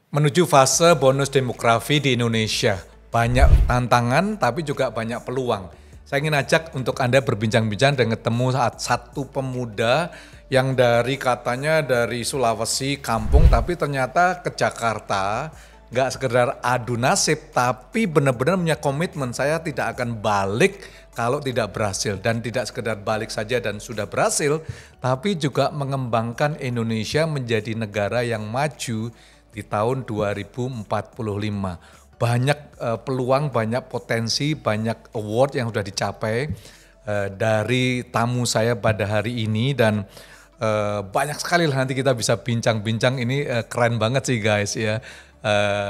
Menuju fase bonus demografi di Indonesia. Banyak tantangan tapi juga banyak peluang. Saya ingin ajak untuk Anda berbincang-bincang dan ketemu satu pemuda yang katanya dari Sulawesi kampung tapi ternyata ke Jakarta. Nggak sekedar adu nasib tapi benar-benar punya komitmen, saya tidak akan balik kalau tidak berhasil. Dan tidak sekedar balik saja dan sudah berhasil, tapi juga mengembangkan Indonesia menjadi negara yang maju di tahun 2045. Banyak peluang, banyak potensi, banyak award yang sudah dicapai dari tamu saya pada hari ini. Dan banyak sekali lah nanti kita bisa bincang-bincang. Ini keren banget sih guys ya.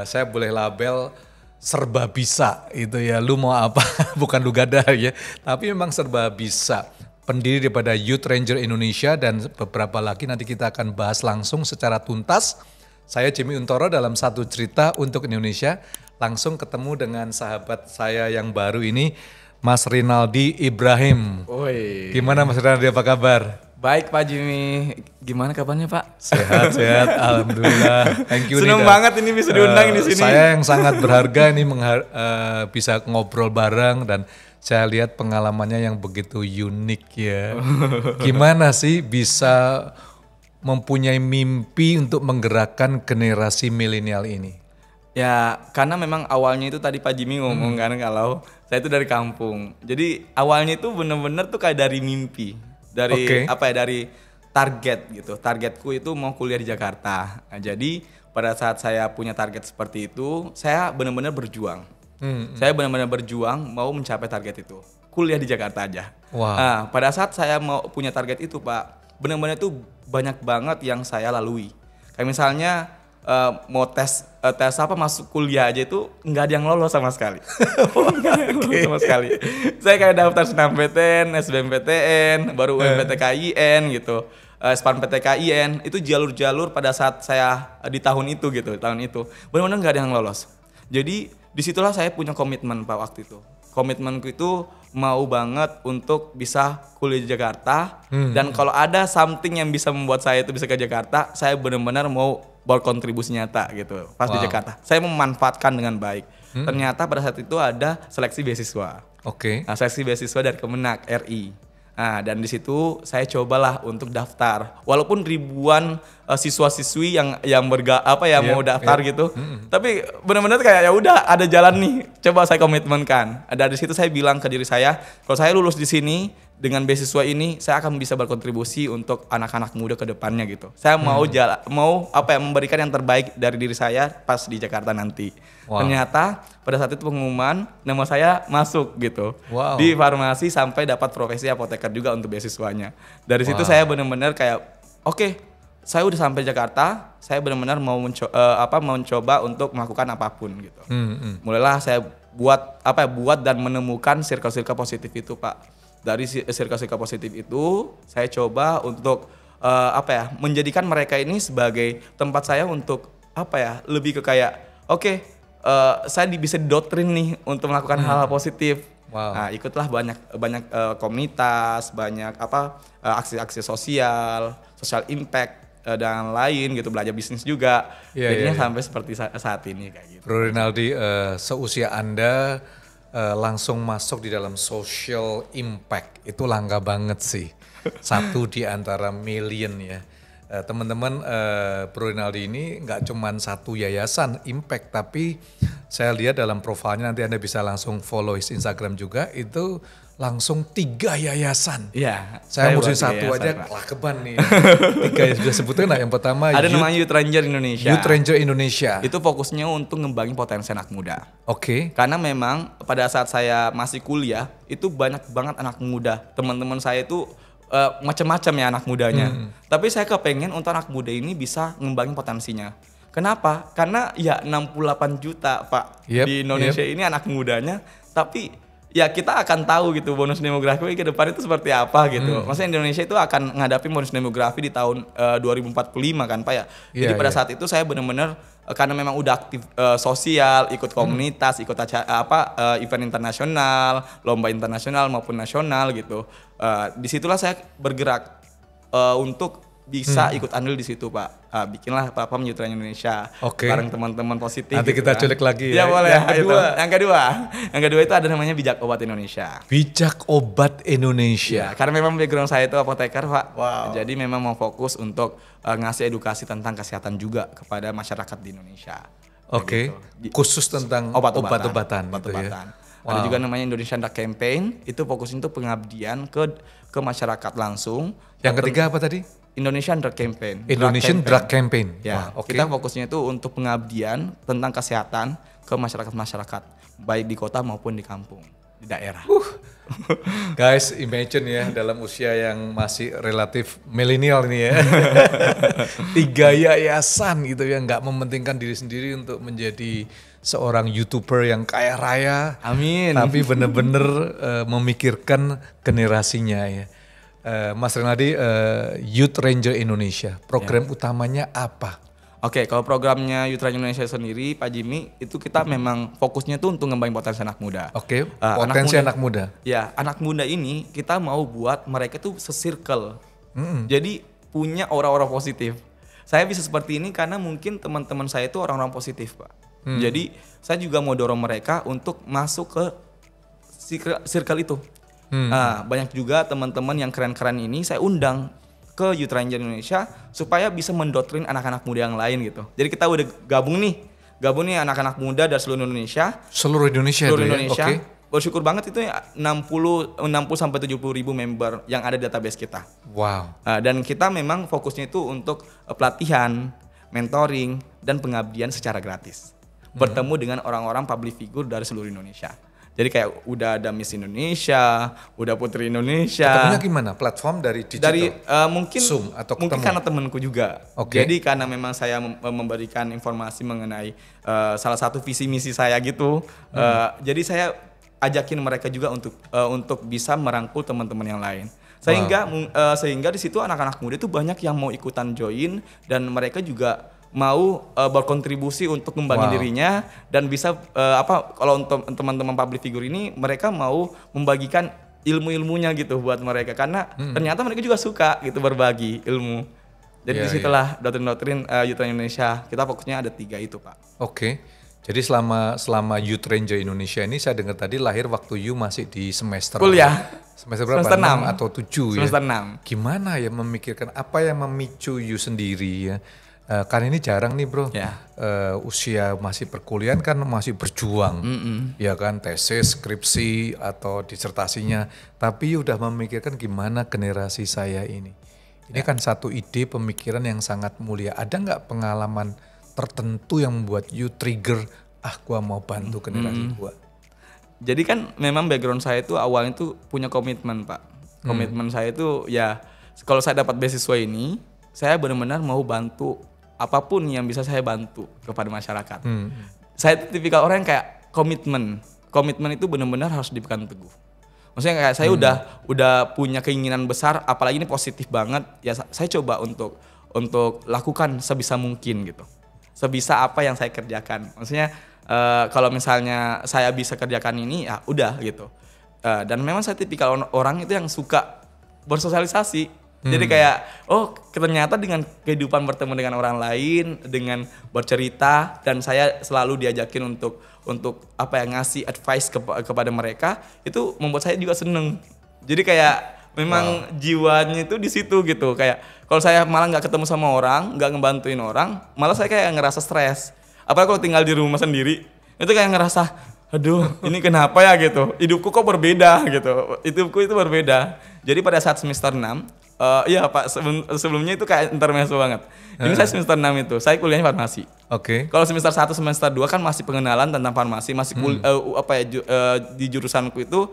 Saya boleh label serba bisa itu ya, lu mau apa, bukan lu gada ya, tapi memang serba bisa. Pendiri daripada Youth Ranger Indonesia dan beberapa lagi nanti kita akan bahas langsung secara tuntas. Saya Jimmy Untoro dalam Satu Cerita untuk Indonesia. Langsung ketemu dengan sahabat saya yang baru ini, Mas Rinaldi Ibrahim. Woi. Gimana Mas Rinaldi, apa kabar? Baik Pak Jimmy, gimana kabarnya Pak? Sehat, alhamdulillah. Thank you. Senang banget ini bisa diundang di sini. Saya yang sangat berharga ini bisa ngobrol bareng dan saya lihat pengalamannya yang begitu unik ya. Gimana sih bisa mempunyai mimpi untuk menggerakkan generasi milenial ini? Ya karena memang awalnya itu tadi Pak Jimmy ngomong kan kalau saya itu dari kampung. Jadi awalnya itu benar-benar tuh kayak dari mimpi. Dari dari target gitu. Targetku itu mau kuliah di Jakarta. Nah, jadi pada saat saya punya target seperti itu, saya benar-benar berjuang. Saya benar-benar berjuang mau mencapai target itu. Kuliah di Jakarta aja. Wow. Nah, pada saat saya mau punya target itu, Pak, benar-benar itu banyak banget yang saya lalui. Kayak misalnya mau tes apa masuk kuliah aja itu nggak ada yang lolos sama sekali. Sama sekali. Saya kayak daftar SNMPTN, SBMPTN, baru UMPTKIN gitu, SPAN-PTKIN, itu jalur-jalur pada saat saya di tahun itu gitu, benar-benar nggak ada yang lolos. Jadi disitulah saya punya komitmen Pak waktu itu. Komitmenku itu mau banget untuk bisa kuliah di Jakarta dan kalau ada something yang bisa membuat saya itu bisa ke Jakarta, saya benar-benar mau berkontribusi nyata gitu pas di Jakarta. Saya memanfaatkan dengan baik. Ternyata pada saat itu ada seleksi beasiswa. Nah, seleksi beasiswa dari Kemenak RI. Nah, dan di situ saya cobalah untuk daftar. Walaupun ribuan siswa-siswi yang mau daftar gitu. Tapi benar-benar kayak ya udah ada jalan nih. Coba saya komitmenkan. Dari situ saya bilang ke diri saya, kalau saya lulus di sini dengan beasiswa ini, saya akan bisa berkontribusi untuk anak-anak muda ke depannya gitu. Saya mau memberikan yang terbaik dari diri saya pas di Jakarta nanti. Ternyata pada saat itu pengumuman nama saya masuk gitu. Di farmasi sampai dapat profesi apoteker juga untuk beasiswanya. Dari situ saya benar-benar kayak oke, saya udah sampai Jakarta, saya benar-benar mau mencoba untuk melakukan apapun gitu. Mulailah saya buat dan menemukan circle-circle positif itu, Pak. Dari circle-circle positif itu saya coba untuk menjadikan mereka ini sebagai tempat saya untuk lebih ke kayak saya bisa didoktrin nih untuk melakukan hal-hal positif. Nah, ikutlah banyak komunitas, banyak aksi-aksi social impact dan lain gitu, belajar bisnis juga. Jadinya sampai seperti saat ini kayak gitu. Bro Rinaldi, seusia Anda langsung masuk di dalam social impact, itu langka banget sih. Satu di antara million ya. Teman-teman, Bro Rinaldi ini nggak cuma satu yayasan impact, tapi saya lihat dalam profilnya, nanti Anda bisa langsung follow his Instagram juga, itu langsung 3 yayasan. Iya. Saya ngurusin satu aja kelakeban nih. 3 yang sudah sebutkan lah. Yang pertama ada namanya Youth Ranger Indonesia. Youth Ranger Indonesia. Itu fokusnya untuk ngembangin potensi anak muda. Karena memang pada saat saya masih kuliah itu banyak banget anak muda. Teman-teman saya itu macam-macam ya anak mudanya. Tapi saya kepengen untuk anak muda ini bisa ngembangin potensinya. Kenapa? Karena ya 68 juta Pak di Indonesia ini anak mudanya, tapi ya kita akan tahu gitu bonus demografi ke depan itu seperti apa gitu. Maksudnya Indonesia itu akan menghadapi bonus demografi di tahun 2045 kan Pak ya. Jadi pada saat itu saya benar-benar karena memang udah aktif sosial, ikut komunitas, ikut event internasional, lomba internasional maupun nasional gitu. Disitulah saya bergerak untuk bisa ikut andil di situ Pak. Bikinlah platform Youth Ranger Indonesia bareng teman-teman positif. Nanti gitu kita culik lagi ya. Boleh. Yang kedua itu ada namanya Bijak Obat Indonesia. Bijak Obat Indonesia. Karena memang background saya itu apoteker Pak. Jadi memang mau fokus untuk ngasih edukasi tentang kesehatan juga kepada masyarakat di Indonesia. Gitu. Khusus tentang obat-obatan. Gitu ya. Ada juga namanya Indonesian Drug Campaign, itu fokusnya untuk pengabdian ke masyarakat langsung. Yang ketiga apa tadi? Indonesian Drug Campaign. Indonesian Drug Campaign. Ya, kita fokusnya itu untuk pengabdian tentang kesehatan ke masyarakat-masyarakat, baik di kota maupun di kampung, di daerah. Guys, imagine ya dalam usia yang masih relatif milenial ini ya. 3 yayasan gitu ya, nggak mementingkan diri sendiri untuk menjadi seorang YouTuber yang kaya raya. Amin. Tapi benar-benar memikirkan generasinya ya. Mas Renaldi, Youth Ranger Indonesia, program utamanya apa? Oke, kalau programnya Youth Ranger Indonesia sendiri, Pak Jimmy, itu kita memang fokusnya tuh untuk ngembangin potensi anak muda. Potensi anak muda. Ya, anak muda ini kita mau buat mereka tuh se-circle. Jadi punya aura-aura positif. Saya bisa seperti ini karena mungkin teman-teman saya itu orang-orang positif, Pak. Jadi saya juga mau dorong mereka untuk masuk ke circle itu. Banyak juga teman-teman yang keren-keren ini saya undang ke Youth Ranger Indonesia supaya bisa mendoktrin anak-anak muda yang lain gitu. Jadi kita udah gabung nih anak-anak muda dari seluruh Indonesia. Seluruh Indonesia. Ya? Bersyukur banget itu ya 60 sampai 70 ribu member yang ada di database kita. Wow. Dan kita memang fokusnya itu untuk pelatihan, mentoring, dan pengabdian secara gratis. Bertemu dengan orang-orang public figure dari seluruh Indonesia. Jadi kayak udah ada Miss Indonesia, udah Putri Indonesia. Ketemunya gimana? Platform dari digital? Dari mungkin Zoom atau ketemu? Mungkin karena temanku juga. Jadi karena memang saya memberikan informasi mengenai salah satu visi misi saya gitu. Jadi saya ajakin mereka juga untuk bisa merangkul teman-teman yang lain. Sehingga di situ anak-anak muda itu banyak yang mau ikutan join dan mereka juga mau berkontribusi untuk ngembangin dirinya dan bisa kalau untuk teman-teman public figure ini mereka mau membagikan ilmu-ilmunya gitu buat mereka karena ternyata mereka juga suka gitu berbagi ilmu. Jadi disitulah doktrin-doktrin Youth Ranger Indonesia. Kita fokusnya ada 3 itu Pak. Jadi selama Youth Ranger Indonesia ini saya dengar tadi lahir waktu you masih di semester kuliah. Semester berapa? Semester 6 atau 7 semester ya? 6. Gimana ya memikirkan apa yang memicu you sendiri ya? Kan ini jarang nih bro, usia masih perkuliahan kan masih berjuang, ya kan tesis, skripsi atau disertasinya, tapi udah memikirkan gimana generasi saya ini. Ini kan satu ide pemikiran yang sangat mulia. Ada nggak pengalaman tertentu yang membuat you trigger, gua mau bantu generasi gua? Jadi kan memang background saya itu awalnya tuh punya komitmen Pak. Komitmen saya itu ya kalau saya dapat beasiswa ini, saya benar-benar mau bantu apapun yang bisa saya bantu kepada masyarakat. Saya tipikal orang yang kayak komitmen. Komitmen itu benar-benar harus dipegang teguh. Maksudnya kayak saya udah punya keinginan besar, apalagi ini positif banget. Ya saya coba untuk lakukan sebisa mungkin gitu. Sebisa apa yang saya kerjakan. Maksudnya kalau misalnya saya bisa kerjakan ini ya udah gitu. Dan memang saya tipikal orang itu yang suka bersosialisasi. Jadi kayak ternyata dengan kehidupan bertemu dengan orang lain, dengan bercerita dan saya selalu diajakin untuk ngasih advice kepada mereka, itu membuat saya juga seneng. Jadi kayak memang jiwanya itu di situ gitu. Kayak kalau saya malah nggak ketemu sama orang, nggak ngebantuin orang, malah saya kayak ngerasa stres. Apalagi kalau tinggal di rumah sendiri, itu kayak ngerasa aduh ini kenapa ya gitu, hidupku kok berbeda gitu, hidupku itu berbeda. Jadi pada saat semester 6, iya Pak, sebelumnya itu kayak intermezzo banget. Ini saya semester 6 itu, saya kuliahnya farmasi. Kalau semester 1, semester 2 kan masih pengenalan tentang farmasi, masih di jurusanku itu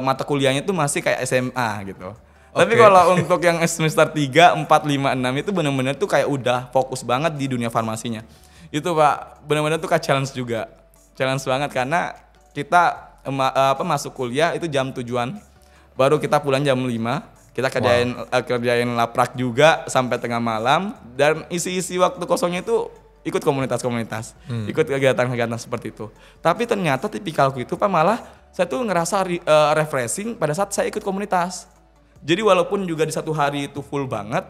mata kuliahnya itu masih kayak SMA gitu. Tapi kalau untuk yang semester 3, 4, 5, 6 itu benar-benar tuh kayak udah fokus banget di dunia farmasinya. Itu Pak, benar-benar tuh kayak challenge juga. Challenge banget karena kita masuk kuliah itu jam 7-an. Baru kita pulang jam 5. Kita kerjain laprak juga sampai tengah malam dan isi-isi waktu kosongnya itu ikut komunitas-komunitas, ikut kegiatan-kegiatan seperti itu. Tapi ternyata tipikalku itu Pak malah saya tuh ngerasa refreshing pada saat saya ikut komunitas. Jadi walaupun juga di satu hari itu full banget,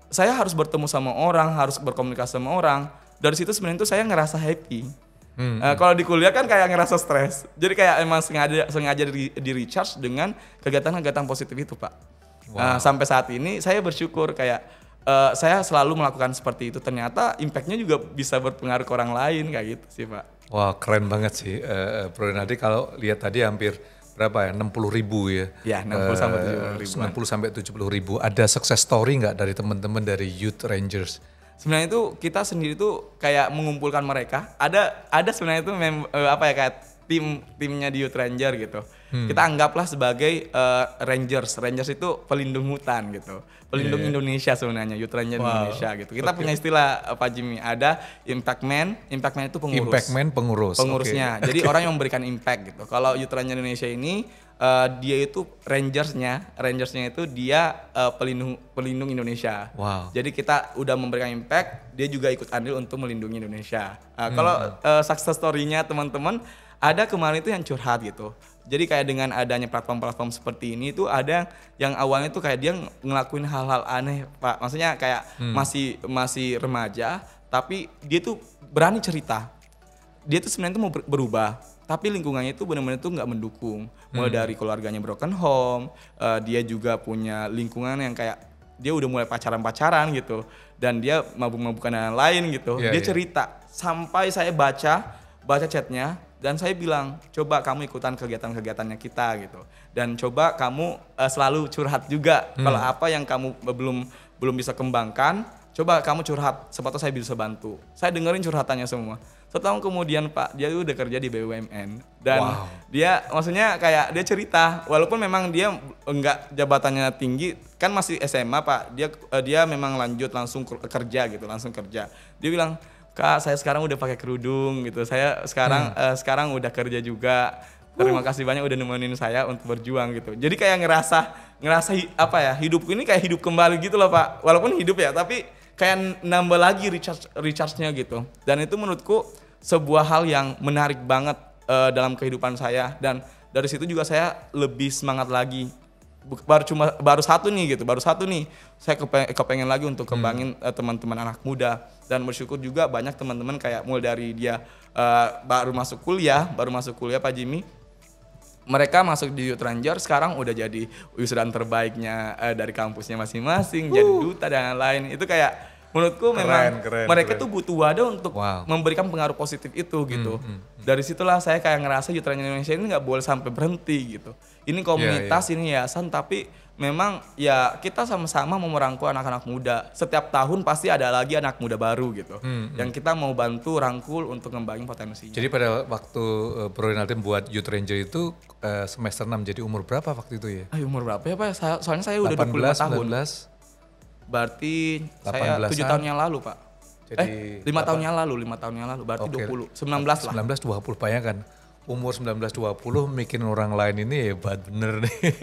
saya harus bertemu sama orang, harus berkomunikasi sama orang. Dari situ sebenarnya itu saya ngerasa happy. Kalau di kuliah kan kayak ngerasa stres. Jadi kayak emang sengaja di recharge dengan kegiatan-kegiatan positif itu, Pak. Sampai saat ini saya bersyukur kayak saya selalu melakukan seperti itu. Ternyata impact-nya juga bisa berpengaruh ke orang lain kayak gitu sih, Pak. Wah, keren banget sih, Bro Renaldi. Kalau lihat tadi hampir berapa ya, 60.000 ya? Ya, 60 sampai 70 ribu. 60 sampai 70.000. Ada success story nggak dari teman-teman dari Youth Rangers? Sebenarnya itu kita sendiri tuh kayak mengumpulkan mereka. Ada sebenarnya itu kayak timnya di Youth Ranger gitu. Kita anggaplah sebagai Rangers. Rangers itu pelindung hutan gitu. Pelindung Indonesia sebenarnya, Youth Ranger Indonesia gitu. Kita punya istilah Pak Jimmy, ada Impact Man. Impact Man itu pengurus. Impact Man pengurus. Pengurusnya. Jadi orang yang memberikan impact gitu. Kalau Youth Ranger Indonesia ini dia itu rangersnya itu dia pelindung Indonesia. Wow. Jadi kita udah memberikan impact, dia juga ikut andil untuk melindungi Indonesia. Kalau success story-nya teman-teman, ada kemarin itu yang curhat gitu. Jadi kayak dengan adanya platform-platform seperti ini tuh ada yang awalnya tuh kayak dia ngelakuin hal-hal aneh, Pak. Maksudnya kayak masih remaja, tapi dia tuh berani cerita. Dia tuh sebenarnya tuh mau berubah, tapi lingkungannya itu benar-benar tuh nggak mendukung. Mulai dari keluarganya broken home, dia juga punya lingkungan yang kayak dia udah mulai pacaran-pacaran gitu, dan dia mabuk-mabukan dan lain gitu. Dia cerita sampai saya baca chatnya, dan saya bilang coba kamu ikutan kegiatan-kegiatannya kita gitu, dan coba kamu selalu curhat juga. Kalau apa yang kamu belum bisa kembangkan, coba kamu curhat, siapa tahu saya bisa bantu. Saya dengerin curhatannya semua. Setahun kemudian Pak, dia udah kerja di BUMN, dan dia maksudnya kayak dia cerita, walaupun memang dia enggak jabatannya tinggi, kan masih SMA Pak, dia memang lanjut langsung kerja gitu, langsung kerja. Dia bilang, Kak, saya sekarang udah pakai kerudung gitu. Saya sekarang udah kerja juga. Terima kasih banyak udah nemenin saya untuk berjuang gitu. Jadi kayak ngerasa hidupku ini kayak hidup kembali gitu loh, Pak. Walaupun hidup ya, tapi kayak nambah lagi recharge-nya gitu. Dan itu menurutku sebuah hal yang menarik banget dalam kehidupan saya, dan dari situ juga saya lebih semangat lagi. Baru satu nih saya kepengen lagi untuk kembangin teman-teman anak muda, dan bersyukur juga banyak teman-teman kayak mulai dari dia baru masuk kuliah Pak Jimmy, mereka masuk di Youth Ranger, sekarang udah jadi wisudan terbaiknya dari kampusnya masing-masing, jadi duta dan lain-lain. Itu kayak menurutku memang mereka tuh butuh wadah untuk memberikan pengaruh positif itu gitu. Dari situlah saya kayak ngerasa Youth Ranger Indonesia ini nggak boleh sampai berhenti gitu. Ini komunitas, ini yayasan, tapi memang ya kita sama-sama mau merangkul anak-anak muda. Setiap tahun pasti ada lagi anak muda baru gitu, yang kita mau bantu rangkul untuk ngembangin potensinya. Jadi pada waktu Bro Renaldi buat Youth Ranger itu semester 6, jadi umur berapa waktu itu ya? Umur berapa ya Pak? Soalnya saya udah 25 tahun. 19? Berarti saya 7 tahun yang lalu Pak. Jadi 5 tahun yang lalu berarti 20, 19 lah. 19-20, bayangkan. Umur 19-20 bikin orang lain ini hebat bener nih.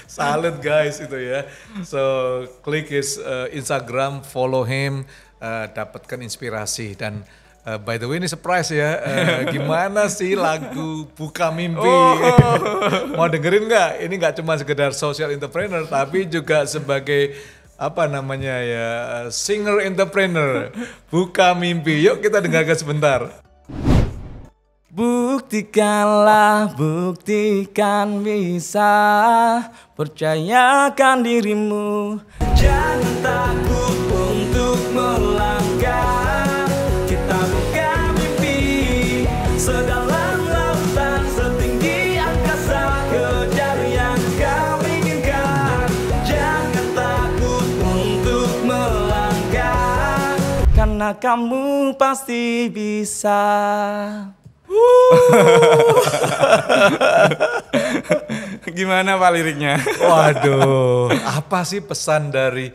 Salut guys itu ya. So klik his Instagram, follow him, dapatkan inspirasi. Dan by the way ini surprise ya, gimana sih lagu Buka Mimpi? Mau dengerin nggak? Ini nggak cuma sekedar social entrepreneur, tapi juga sebagai singer entrepreneur. Buka Mimpi, yuk kita dengarkan sebentar. Buktikanlah, buktikan bisa, percayakan dirimu. Jangan takut untuk melangkah, kita buka mimpi. Sedalam lautan, setinggi angkasa, kejar yang kau inginkan. Jangan takut untuk melangkah, karena kamu pasti bisa. Gimana Pak liriknya? Waduh, apa sih pesan dari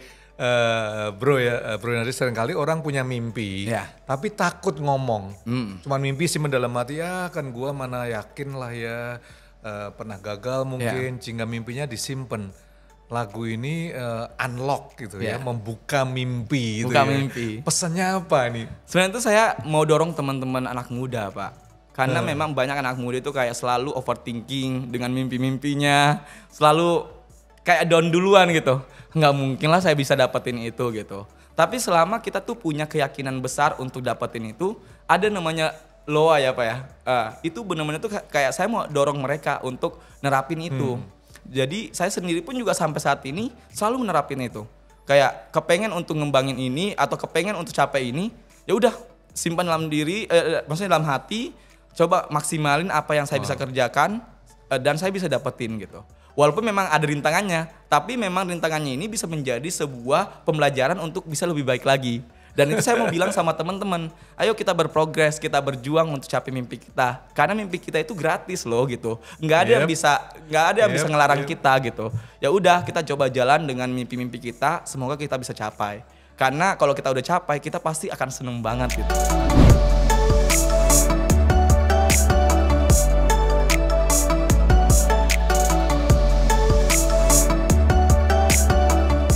Bro Renaldi? Seringkali orang punya mimpi, tapi takut ngomong. Cuman mimpi sih mendalam hati, ya kan gua mana yakin lah ya, pernah gagal mungkin, sehingga mimpinya disimpan. Lagu ini unlock gitu ya, membuka mimpi. Mimpi. Pesannya apa nih? Sebenarnya itu saya mau dorong teman-teman anak muda Pak. Karena memang banyak anak muda itu kayak selalu overthinking dengan mimpi-mimpinya. Selalu kayak down duluan gitu. Nggak mungkin lah saya bisa dapetin itu gitu. Tapi selama kita tuh punya keyakinan besar untuk dapetin itu, ada namanya LOA ya Pak ya. Itu benar-benar tuh kayak saya mau dorong mereka untuk nerapin itu. Jadi saya sendiri pun juga sampai saat ini selalu menerapin itu. Kayak kepengen untuk ngembangin ini atau kepengen untuk capai ini, ya udah simpan dalam diri, maksudnya dalam hati, coba maksimalin apa yang saya bisa kerjakan dan saya bisa dapetin gitu. Walaupun memang ada rintangannya, tapi memang rintangannya ini bisa menjadi sebuah pembelajaran untuk bisa lebih baik lagi. Dan itu saya mau bilang sama teman-teman, ayo kita berprogres, kita berjuang untuk capai mimpi kita. Karena mimpi kita itu gratis loh gitu. Nggak ada yang bisa ngelarang kita gitu. Ya udah, kita coba jalan dengan mimpi-mimpi kita, semoga kita bisa capai. Karena kalau kita udah capai, kita pasti akan seneng banget gitu.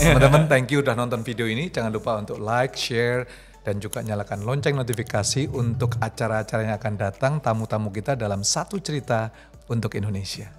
Teman-teman, thank you udah nonton video ini. Jangan lupa untuk like, share, dan juga nyalakan lonceng notifikasi untuk acara-acara yang akan datang, tamu-tamu kita dalam Satu Cerita untuk Indonesia.